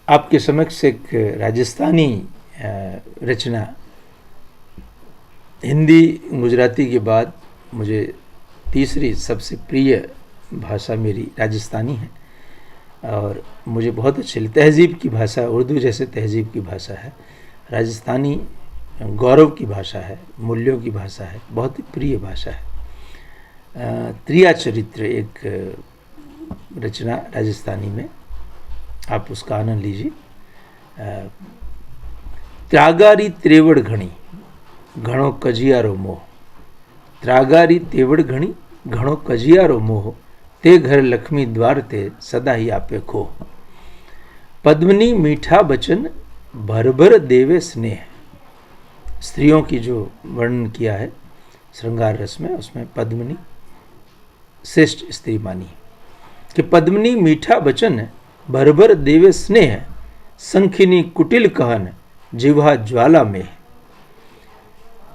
आपके समक्ष एक राजस्थानी रचना, हिंदी गुजराती के बाद मुझे तीसरी सबसे प्रिय भाषा मेरी राजस्थानी है और मुझे बहुत अच्छी तहजीब की भाषा, उर्दू जैसे तहजीब की भाषा है। राजस्थानी गौरव की भाषा है, मूल्यों की भाषा है, बहुत ही प्रिय भाषा है। त्रिया चरित्र एक रचना राजस्थानी में, आप उसका आनंद लीजिए। ત્રાગારી ત્રેવડ ઘણી ઘણો કજિયારો મોહ, ત્રાગારી તેવડ ઘણી ઘણો કજિયારો મોહ, તે ઘર લક્ષ્મી દ્વાર તે સદા ही आपे खो। पद्मनी मीठा बचन भर भर देवे स्नेह, स्त्रियों की जो वर्णन किया है श्रृंगार रस में, उसमें पद्मनी श्रेष्ठ स्त्री मानी कि पद्मनी मीठा बचन भर भर देवे स्नेह, संखिनी कुटिल कहन जिह्वा ज्वाला में।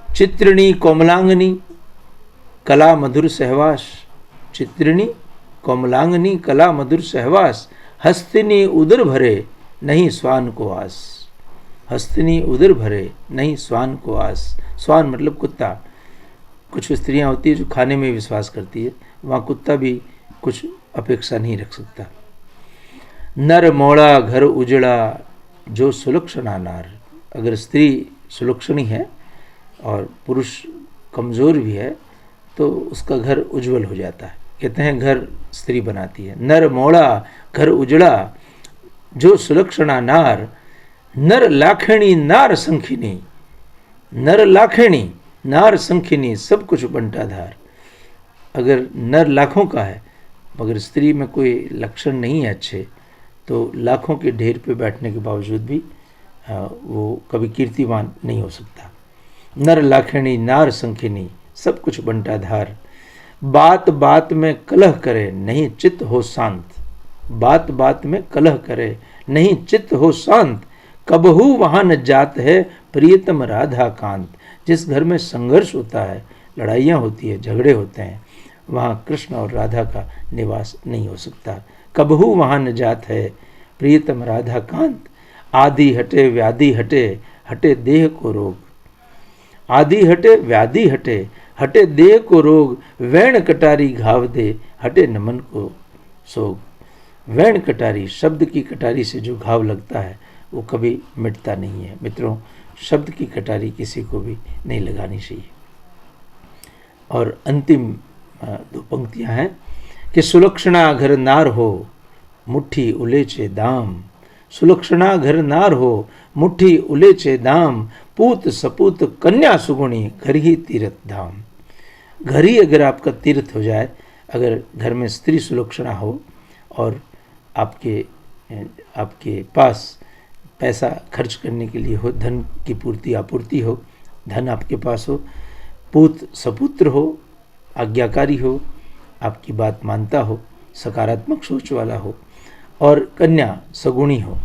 चित्रिणी कोमलांगनी कला मधुर सहवास, चित्रिणी कोमलांगनी कला मधुर सहवास, हस्तिनी उदर भरे नहीं स्वान को आस, हस्तिनी उदर भरे नहीं स्वान को आस। स्वान मतलब कुत्ता। कुछ स्त्रियां होती है जो खाने में विश्वास करती है, वहाँ कुत्ता भी कुछ अपेक्षा नहीं रख सकता। नर मोड़ा घर उजड़ा जो सुलक्षणा नार, अगर स्त्री सुलक्षणी है और पुरुष कमज़ोर भी है तो उसका घर उज्जवल हो जाता है। कहते हैं घर स्त्री बनाती है। नर मोड़ा घर उजड़ा जो सुलक्षणा नार, नर लाखणी नार संखिनी, नर लाखणी नार संखिनी, सब कुछ बंटाधार। अगर नर लाखों का है मगर स्त्री में कोई लक्षण नहीं है अच्छे, तो लाखों के ढेर पे बैठने के बावजूद भी वो कभी कीर्तिवान नहीं हो सकता। नर लाखणी नार संखिनी, सब कुछ बंटाधार। बात बात में कलह करे नहीं चित्त हो शांत, बात बात में कलह करे नहीं चित्त हो शांत, कबहू वहाँ न जात है प्रियतम राधा कांत। जिस घर में संघर्ष होता है, लड़ाइयाँ होती है, झगड़े होते हैं, वहाँ कृष्ण और राधा का निवास नहीं हो सकता। कबहू वहाँ न जात है प्रियतम राधा कांत, आदि हटे व्याधि हटे हटे देह को रोग, आदि हटे व्याधि हटे हटे देह को रोग, वैण कटारी घाव दे हटे नमन को सोग। वैण कटारी, शब्द की कटारी से जो घाव लगता है वो कभी मिटता नहीं है। मित्रों, शब्द की कटारी किसी को भी नहीं लगानी चाहिए। और अंतिम दो पंक्तियां हैं कि सुलक्षणा घर नार हो मुट्ठी उलेचे दाम, सुलक्षणा घर नार हो मुट्ठी उलेचे दाम, पूत सपूत कन्या सुगुणी घर ही तीर्थ धाम। घर ही अगर आपका तीर्थ हो जाए, अगर घर में स्त्री सुलक्षणा हो और आपके पास पैसा खर्च करने के लिए हो, धन की पूर्ति आपूर्ति हो, धन आपके पास हो, पूत सपुत्र हो, आज्ञाकारी हो, आपकी बात मानता हो, सकारात्मक सोच वाला हो और कन्या सगुणी हो,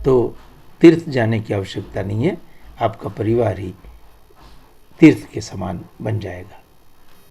तो तीर्थ जाने की आवश्यकता नहीं है। आपका परिवार ही तीर्थ के समान बन जाएगा।